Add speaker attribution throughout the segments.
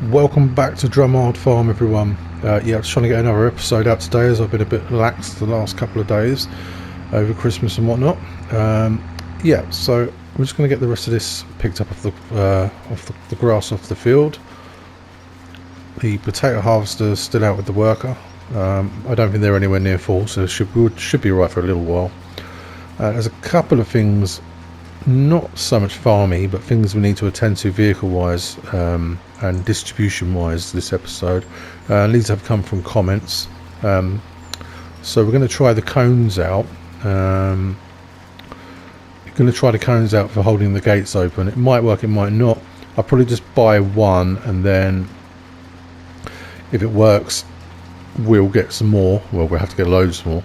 Speaker 1: Welcome back to Drumard Farm, everyone. Yeah, I was trying to get another episode out today as I've been a bit lax the last couple of days over Christmas and whatnot. Yeah, so I'm just going to get the rest of this picked up off the grass off the field. The potato harvester is still out with the worker. I don't think they're anywhere near full, so it should be right for a little while. There's a couple of things, not so much farmy, but things we need to attend to vehicle-wise and distribution-wise this episode. These have come from comments. So we're going to try the cones out. Going to try the cones out for holding the gates open. It might work, it might not. I'll probably just buy one, and then if it works, we'll get some more. Well, we'll have to get loads more.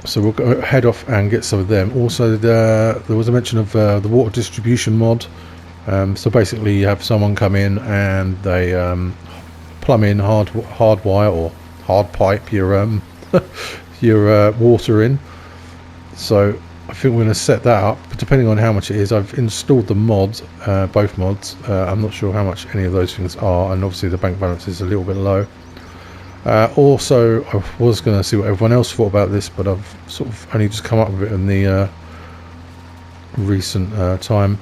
Speaker 1: So we'll go head off and get some of them. Also, there was a mention of the water distribution mod. So basically, you have someone come in and they plumb in hard wire or hard pipe your your water in. So I think we're going to set that up. But depending on how much it is, I've installed the mods, both mods. I'm not sure how much any of those things are, and obviously the bank balance is a little bit low. Also, I was going to see what everyone else thought about this, but I've sort of only just come up with it in the recent time,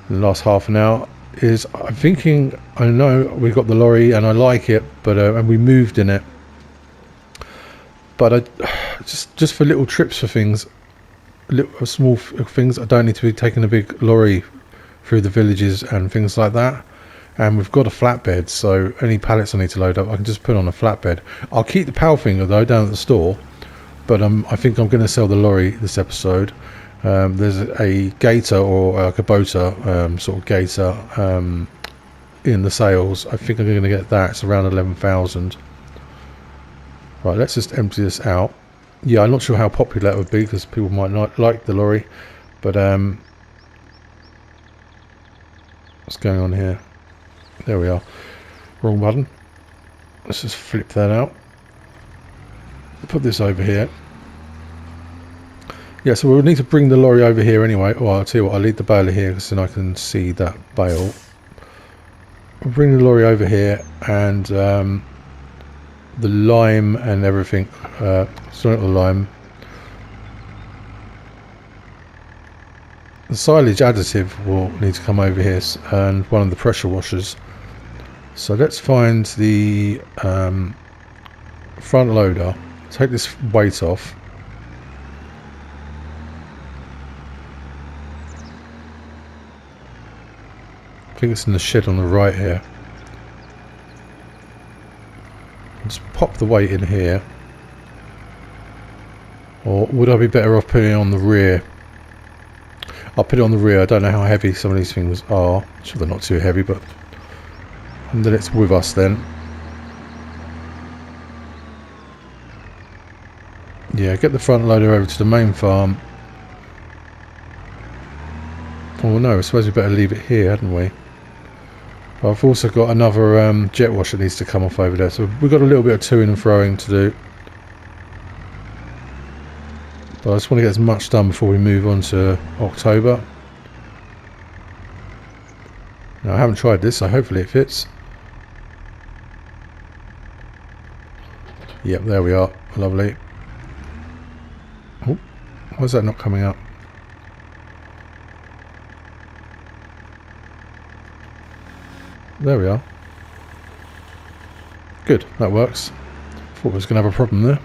Speaker 1: in the last half an hour. I'm thinking, I know we've got the lorry and I like it, but and we moved in it, but I just for little trips for things, small things. I don't need to be taking a big lorry through the villages and things like that. And we've got a flatbed, so any pallets I need to load up, I can just put on a flatbed. I'll keep the PALFINGER though down at the store, but I think I'm going to sell the lorry this episode. There's a gator or a Kubota sort of gator in the sales. I think I'm going to get that. It's around 11,000. Right, let's just empty this out. Yeah, I'm not sure how popular that would be because people might not like the lorry, but what's going on here? There we are. Wrong button. Let's just flip that out. Put this over here. Yeah, so we'll need to bring the lorry over here anyway. Oh, I'll tell you what, I'll leave the baler here because then I can see that bale. We'll bring the lorry over here and the lime and everything. Sorry, not the lime. The silage additive will need to come over here, and one of the pressure washers. So let's find the front loader, take this weight off. I think it's in the shed on the right here. Let's pop the weight in here. Or would I be better off putting it on the rear? I'll put it on the rear. I don't know how heavy some of these things are. I'm sure they're not too heavy, but and then it's with us then. Yeah, get the front loader over to the main farm. Oh no, I suppose we better leave it here, hadn't we? But I've also got another jet wash that needs to come off over there, so we've got a little bit of to-ing and throwing to do. But I just want to get as much done before we move on to October. Now, I haven't tried this, so hopefully it fits. Yep, there we are. Lovely. Oh, why is that not coming up? There we are. Good, that works. Thought I was going to have a problem there.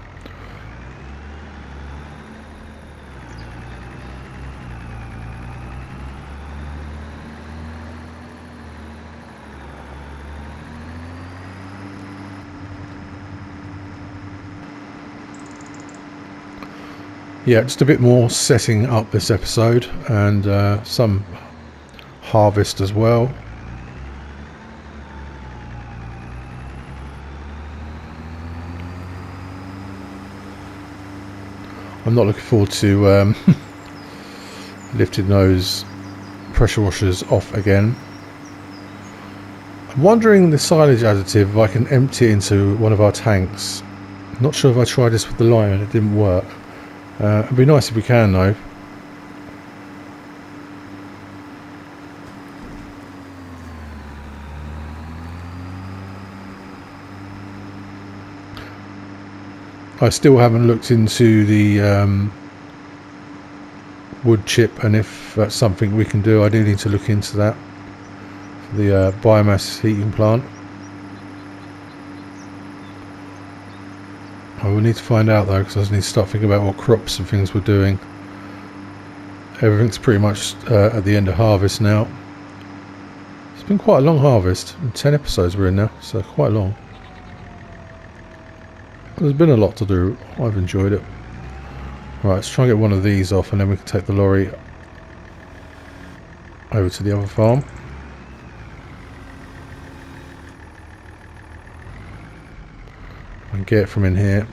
Speaker 1: Yeah, just a bit more setting up this episode and some harvest as well. I'm not looking forward to lifting those pressure washers off again. I'm wondering the silage additive, if I can empty it into one of our tanks. I'm not sure if I tried this with the lime and it didn't work. It'd be nice if we can though. I still haven't looked into the wood chip, and if that's something we can do, I do need to look into that. The biomass heating plant. I will need to find out though, because I need to start thinking about what crops and things we're doing. Everything's pretty much at the end of harvest now. It's been quite a long harvest. 10 episodes we're in now, so quite long. There's been a lot to do. I've enjoyed it. Right, let's try and get one of these off, and then we can take the lorry over to the other farm. And get it from in here.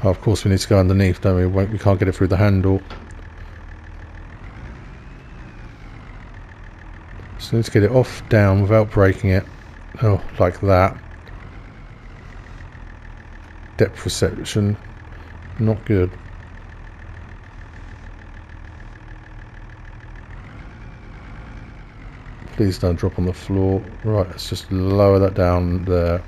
Speaker 1: Oh, of course we need to go underneath, don't we? We can't get it through the handle. So let's get it off down without breaking it. Oh, like that. Depth perception, not good. Please don't drop on the floor. Right, let's just lower that down there.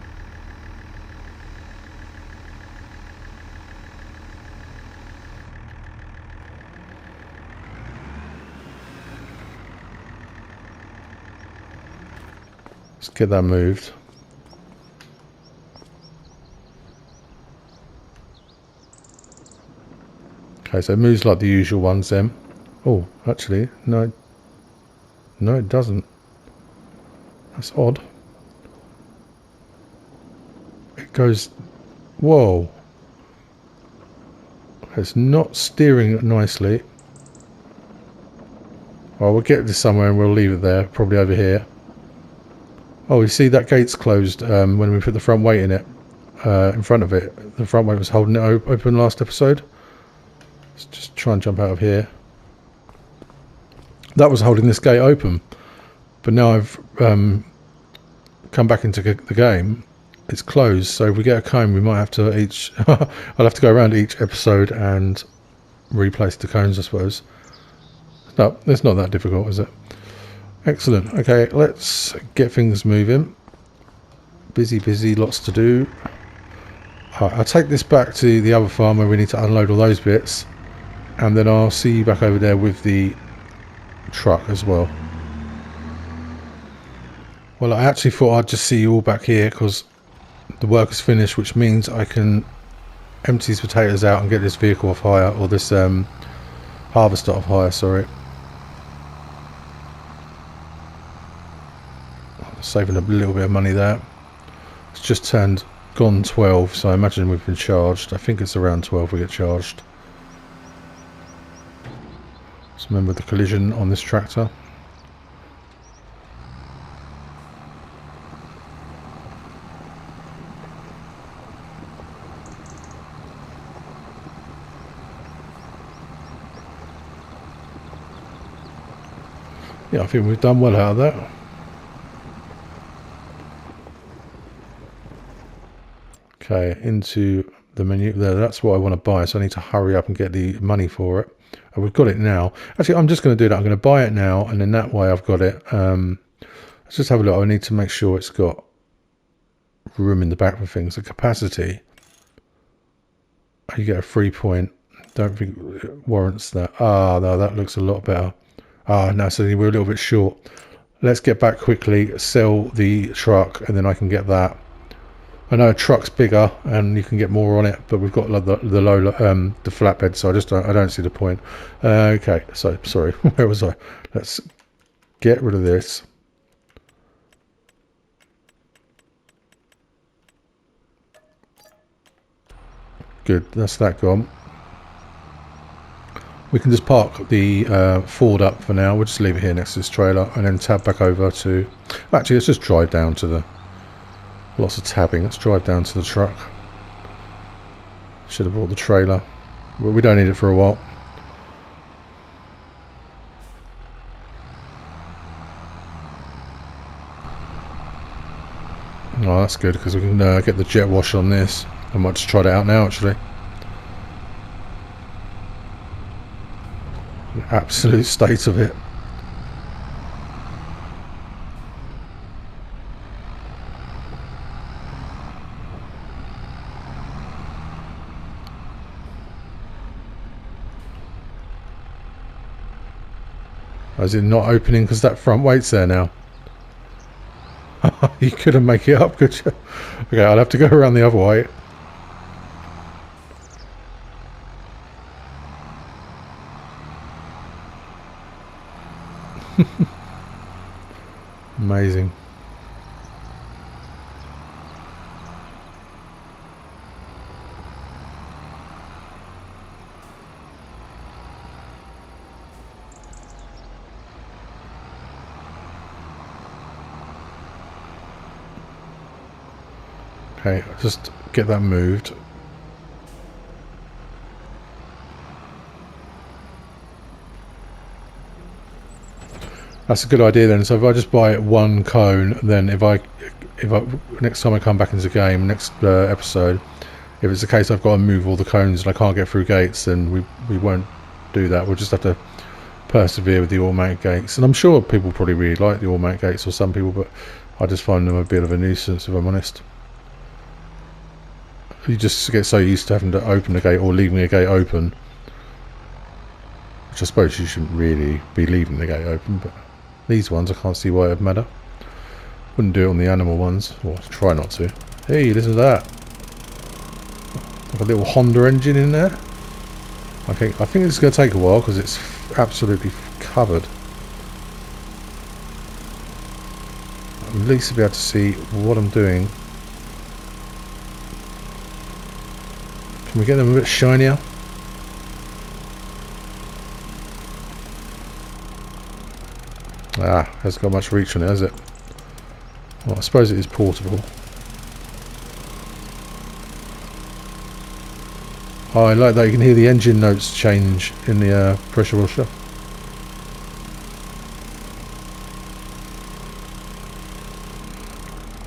Speaker 1: Let's get that moved. Okay, so it moves like the usual ones then. Oh, actually, no. No, it doesn't. That's odd. It goes... Whoa. It's not steering nicely. Oh, we'll get this somewhere and we'll leave it there. Probably over here. Oh, you see that gate's closed when we put the front weight in it. In front of it. The front weight was holding it open last episode. Let's just try and jump out of here. That was holding this gate open. But now I've come back into the game. It's closed. So if we get a cone, we might have to each... I'll have to go around each episode and replace the cones, I suppose. No, it's not that difficult, is it? Excellent. Okay, let's get things moving. Busy, busy, lots to do. I'll take this back to the other farm where we need to unload all those bits. And then I'll see you back over there with the truck as well. Well, I actually thought I'd just see you all back here because the work is finished, which means I can empty these potatoes out and get this vehicle off hire, or this harvester off hire, sorry. Saving a little bit of money there. It's just gone 12, so I imagine we've been charged. I think it's around 12 we get charged. So remember the collision on this tractor. Yeah, I think we've done well out of that. Okay, into the menu there. That's what I want to buy, so I need to hurry up and get the money for it. And we've got it now. Actually, I'm just going to do that. I'm going to buy it now, and then that way I've got it. Let's just have a look. I need to make sure it's got room in the back for things. The capacity. You get a 3 point. Don't think it warrants that. Ah, no, that looks a lot better. Ah, no, so we're a little bit short. Let's get back quickly, sell the truck, and then I can get that. I know a truck's bigger and you can get more on it, but we've got the low the flatbed, so I don't see the point. Okay, so sorry, where was I? Let's get rid of this. Good, that's that gone. We can just park the Ford up for now. We'll just leave it here next to this trailer and then tab back over to... Actually, let's just drive down to the... Lots of tabbing. Let's drive down to the truck. Should have brought the trailer. But we don't need it for a while. Oh, that's good because we can get the jet wash on this. I might just try it out now, actually. The absolute state of it. As in not opening because that front weight's there now. You couldn't make it up, could you? Okay, I'll have to go around the other way. Amazing. Okay, just get that moved. That's a good idea then. So if I just buy one cone, then if I next time I come back into the game, next episode, if it's the case I've got to move all the cones and I can't get through gates, then we won't do that. We'll just have to persevere with the automatic gates. And I'm sure people probably really like the automatic gates, or some people, but I just find them a bit of a nuisance, if I'm honest. You just get so used to having to open a gate or leaving a gate open, which I suppose you shouldn't really be leaving the gate open, but these ones I can't see why it would matter. Wouldn't do it on the animal ones, or try not to. Hey, listen to that. Like a little Honda engine in there. I think it's going to take a while because it's absolutely covered. At least to be able to see what I'm doing. Can we get them a bit shinier? Ah, hasn't got much reach on it, has it? Well, I suppose it is portable. Oh, I like that you can hear the engine notes change in the pressure washer.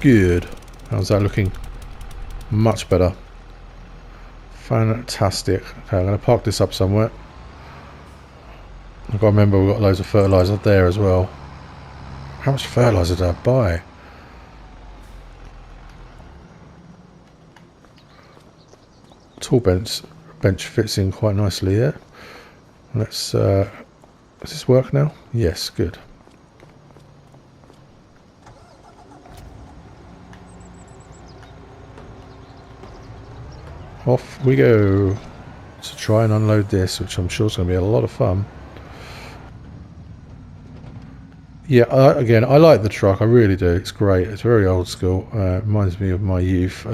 Speaker 1: Good. How's that looking? Much better. Fantastic. Okay, I'm going to park this up somewhere. I've got to remember we've got loads of fertiliser there as well. How much fertiliser did I buy? Tool bench fits in quite nicely here. Let's does this work now? Yes, good. Off we go to try and unload this, which I'm sure is going to be a lot of fun. Yeah, again, I like the truck, I really do. It's great. It's very old school. Reminds me of my youth.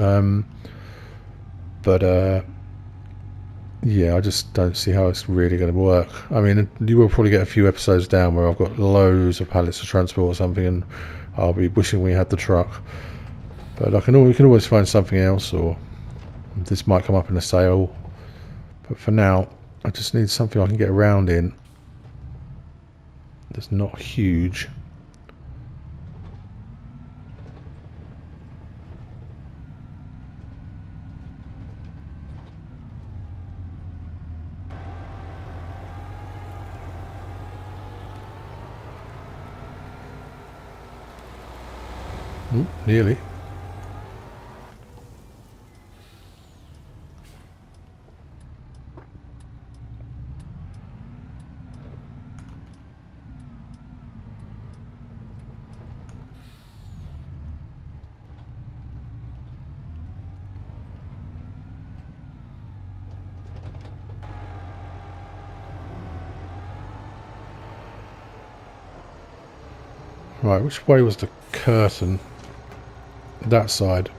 Speaker 1: Yeah, I just don't see how it's really going to work. I mean, you will probably get a few episodes down where I've got loads of pallets to transport or something, and I'll be wishing we had the truck. But we can always find something else, or this might come up in a sale. But for now, I just need something I can get around in that's not huge. Ooh, nearly. Right, which way was the curtain? That side.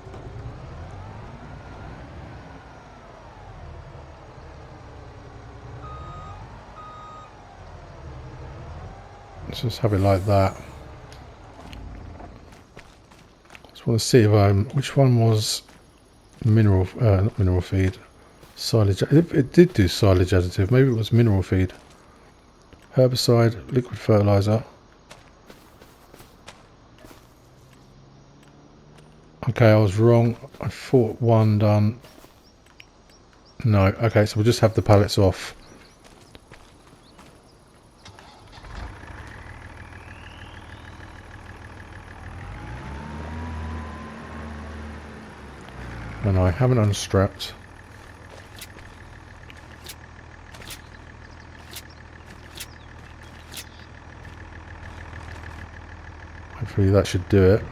Speaker 1: Let's just have it like that. Just want to see if which one was mineral, not mineral feed, silage. It did do silage additive. Maybe it was mineral feed. Herbicide, liquid fertilizer. Okay, I was wrong. I thought one done. No, okay, so we'll just have the pallets off. And I haven't unstrapped. hopefully that should do it.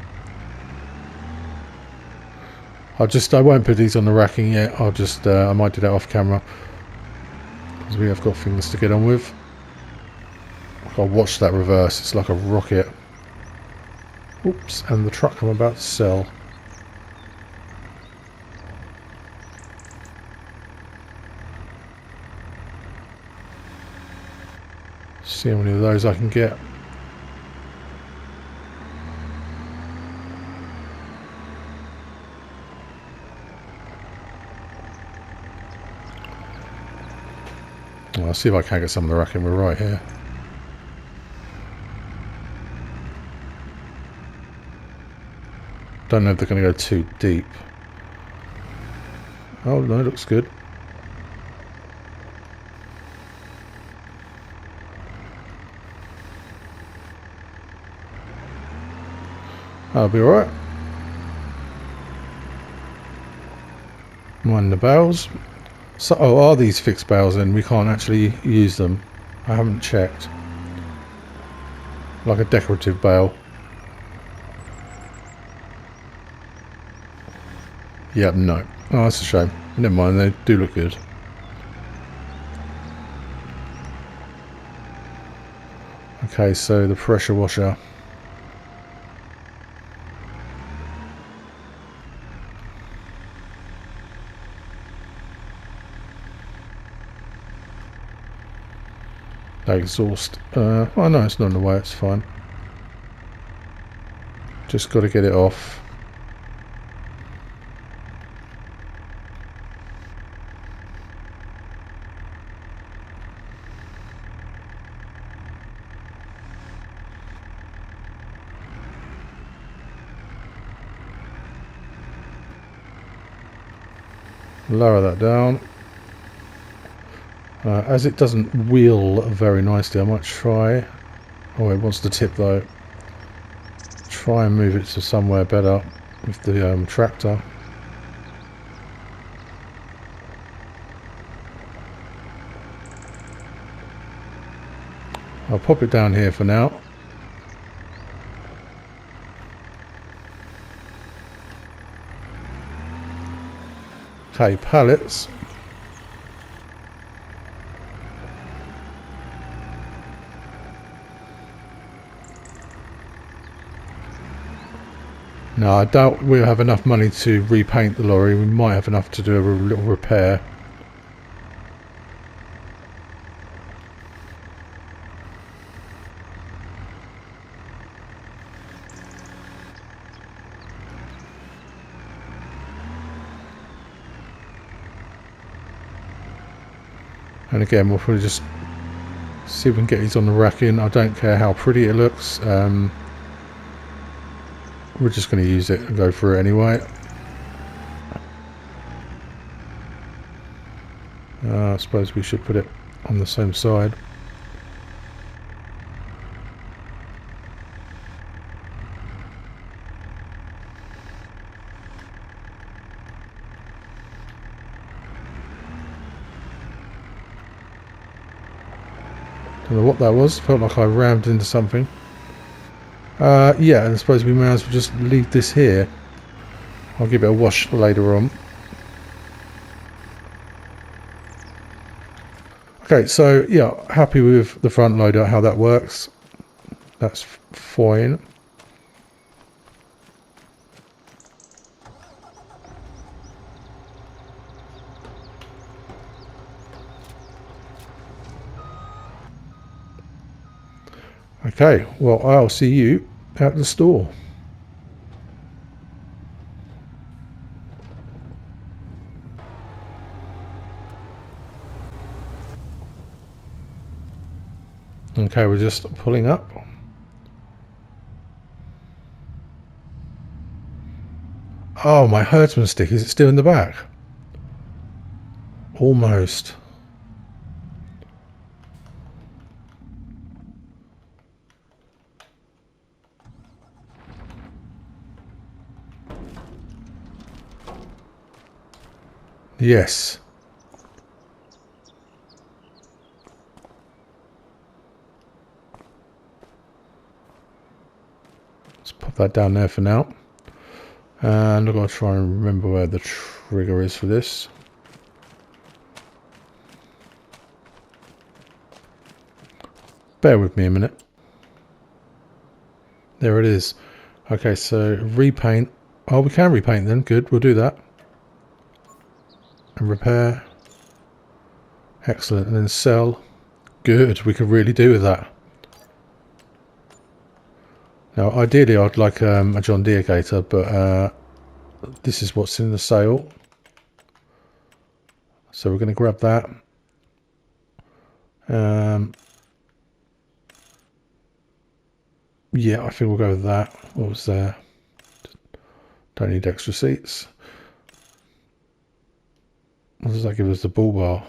Speaker 1: I won't put these on the racking yet. I'll just I might do that off camera because we have got things to get on with. I'll watch that reverse. It's like a rocket. Oops, and the truck I'm about to sell. See how many of those I can get. I'll see if I can get some of the racking. We're right here. Don't know if they're going to go too deep. Oh no, looks good. That'll be alright. Mind the bales. So, oh, are these fixed bales then? We can't actually use them. I haven't checked. Like a decorative bale. Yeah, no. Oh, that's a shame. Never mind, they do look good. Okay, so the pressure washer. That exhaust. Oh no, it's not in the way, it's fine. Just got to get it off. Lower that down. As it doesn't wheel very nicely, I might try. Oh, it wants to tip though. Try and move it to somewhere better with the tractor. I'll pop it down here for now. Okay, pallets. No, I doubt we'll have enough money to repaint the lorry. We might have enough to do a little repair. And again, we'll probably just see if we can get these on the racking. I don't care how pretty it looks. We're just going to use it and go through it anyway. I suppose we should put it on the same side. Don't know what that was. Felt like I rammed into something. Yeah, I suppose we may as well just leave this here. I'll give it a wash later on. Okay, so yeah, happy with the front loader, how that works. That's fine. Okay, well, I'll see you at the store. Okay, we're just pulling up. Oh, my HERDSMAN stick, is it still in the back? Almost. Yes. Let's that down there for now. And I've got to try and remember where the trigger is for this. Bear with me a minute. There it is. Okay, so repaint. Oh, we can repaint then. Good, we'll do that. And repair. Excellent. And then sell. Good, we could really do with that. Now, ideally, I'd like a John Deere gator, but this is what's in the sale. So we're going to grab that. Yeah, I think we'll go with that. What was there? Don't need extra seats. What does that give us? The bull bar.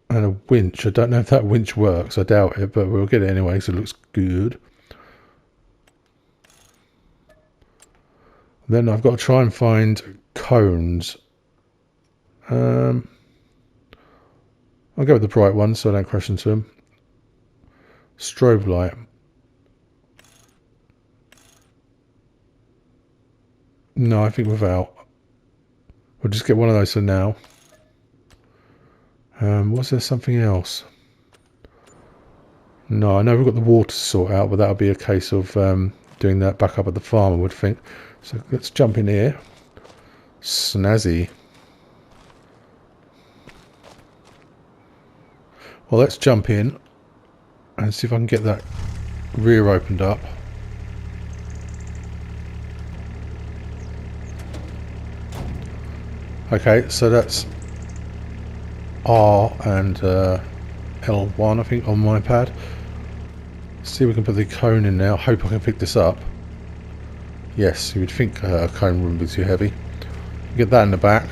Speaker 1: And a winch. I don't know if that winch works. I doubt it, but we'll get it anyway because it looks good. Then I've got to try and find cones. I'll go with the bright one so I don't crash into them. Strobe light. No, I think without. We'll just get one of those for now. Was there something else? No, I know we've got the water to sort out, but that'll be a case of doing that back up at the farm, I would think. So let's jump in here. Snazzy. Well, let's jump in and see if I can get that rear opened up. Okay, so that's R and L1, I think, on my pad. See if we can put the cone in now. Hope I can pick this up. Yes, you would think a cone wouldn't be too heavy. Get that in the back.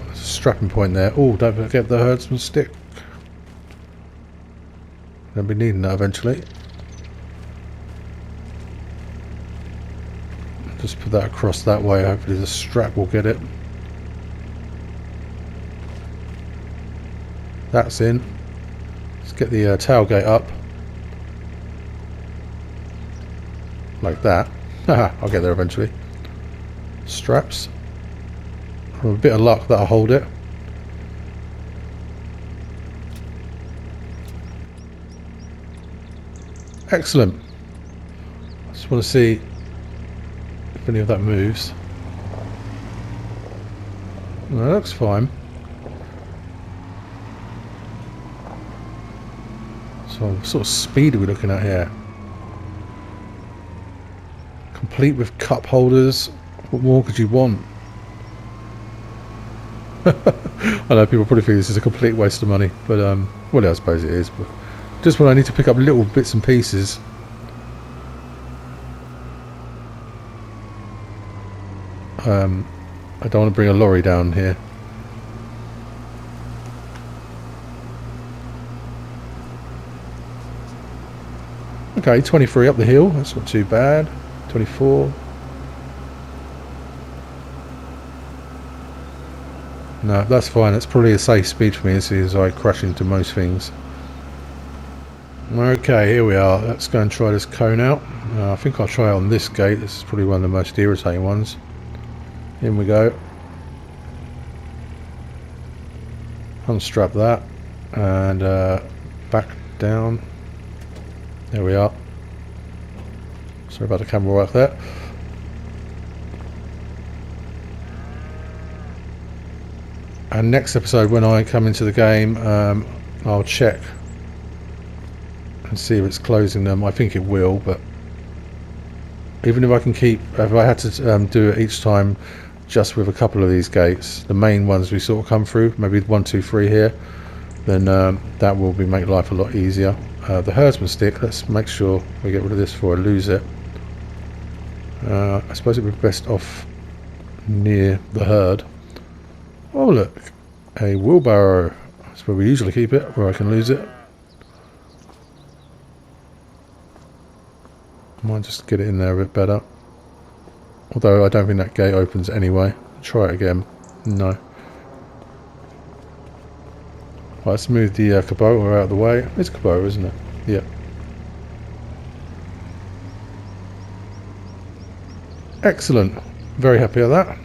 Speaker 1: There's a strapping point there. Oh, don't forget the herdsman stick. Gonna be needing that eventually. Just put that across that way. Hopefully the strap will get it. That's in. Let's get the tailgate up. Like that. I'll get there eventually. Straps. With a bit of luck that'll hold it. Excellent. Just want to see if any of that moves. No, that looks fine. So what sort of speed are we looking at here? Complete with cup holders. What more could you want? I know people probably think this is a complete waste of money, but well, I suppose it is. But just when I need to pick up little bits and pieces. I don't want to bring a lorry down here. Okay, 23 up the hill. That's not too bad. 24. No, that's fine. That's probably a safe speed for me as I crash into most things. Okay, here we are. Let's go and try this cone out. I think I'll try it on this gate. This is probably one of the most irritating ones. In we go. Unstrap that and back down. There we are. Sorry about the camera work there. And next episode, when I come into the game, I'll check and see if it's closing them. I think it will, but even if I can keep, if I had to do it each time just with a couple of these gates, the main ones we sort of come through, maybe 1, 2, 3 here, then that will make life a lot easier. The herdsman stick, let's make sure we get rid of this before I lose it. I suppose it would be best off near the herd. Oh look, a wheelbarrow. That's where we usually keep it, where I can lose it. Might just get it in there a bit better. Although I don't think that gate opens anyway. Try it again. No. Right, let's move the Kubota out of the way. It's Kubota, isn't it? Yeah. Excellent. Very happy with that.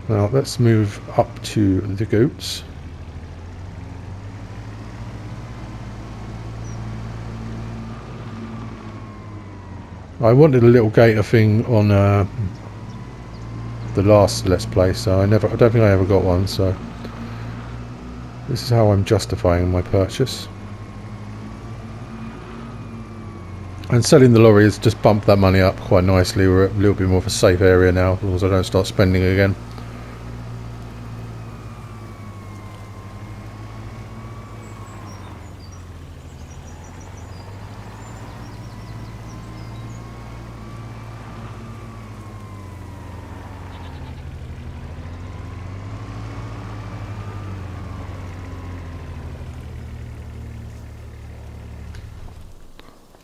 Speaker 1: Now let's move up to the goats. I wanted a little gator thing on the last Let's Play, so I don't think I ever got one, so this is how I'm justifying my purchase. And selling the lorry has just bumped that money up quite nicely. We're at a little bit more of a safe area now, as long as I don't start spending again.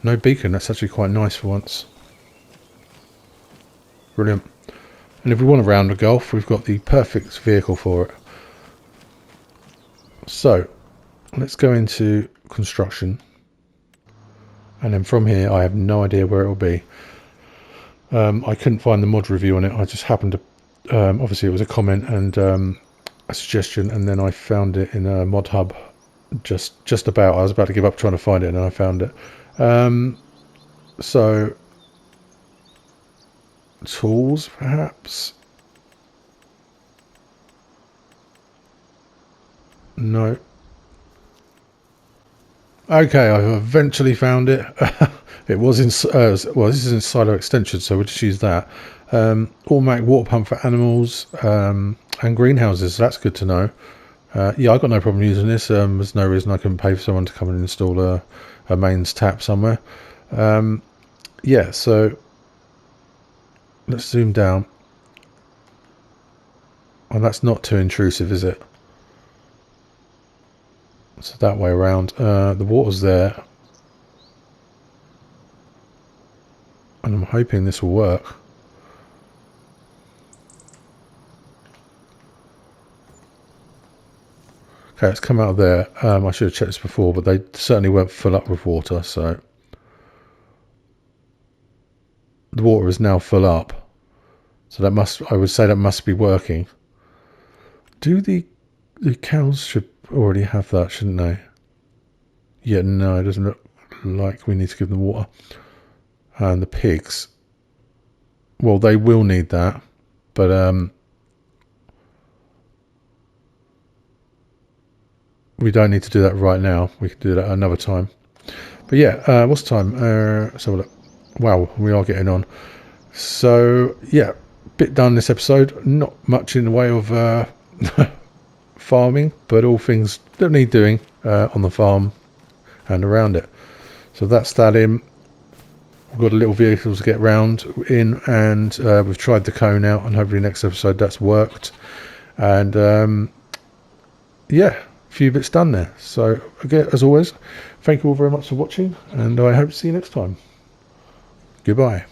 Speaker 1: No beacon, that's actually quite nice for once. Brilliant. And if we want a round of golf, we've got the perfect vehicle for it. So, let's go into construction. And then from here, I have no idea where it will be. I couldn't find the mod review on it. I just happened to, obviously it was a comment and a suggestion, and then I found it in a mod hub. Just about, I was about to give up trying to find it, and then I found it. So tools perhaps, no. Okay, I've eventually found it. It was in well, this is in silo extension, so we'll just use that. Automatic water pump for animals and greenhouses, so that's good to know. Yeah, I got no problem using this. There's no reason I couldn't pay for someone to come and install a mains tap somewhere. Yeah, so let's zoom down. Oh, that's not too intrusive, is it? So that way around. The water's there, and I'm hoping this will work. Okay, it's come out of there. I should have checked this before, but they certainly weren't full up with water, so the water is now full up. So that must, I would say that must be working. Do the cows should already have that, shouldn't they? Yeah, no, it doesn't look like we need to give them water. And the pigs, well, they will need that, but we don't need to do that right now. We can do that another time. But yeah, what's the time? Let's have a look. Wow, we are getting on. So yeah, bit done this episode. Not much in the way of farming, but all things that need doing on the farm and around it. So that's that in. We've got a little vehicle to get round in, and we've tried the cone out, and hopefully next episode that's worked. And yeah, a few bits done there. So again, as always, thank you all very much for watching, and I hope to see you next time. Goodbye.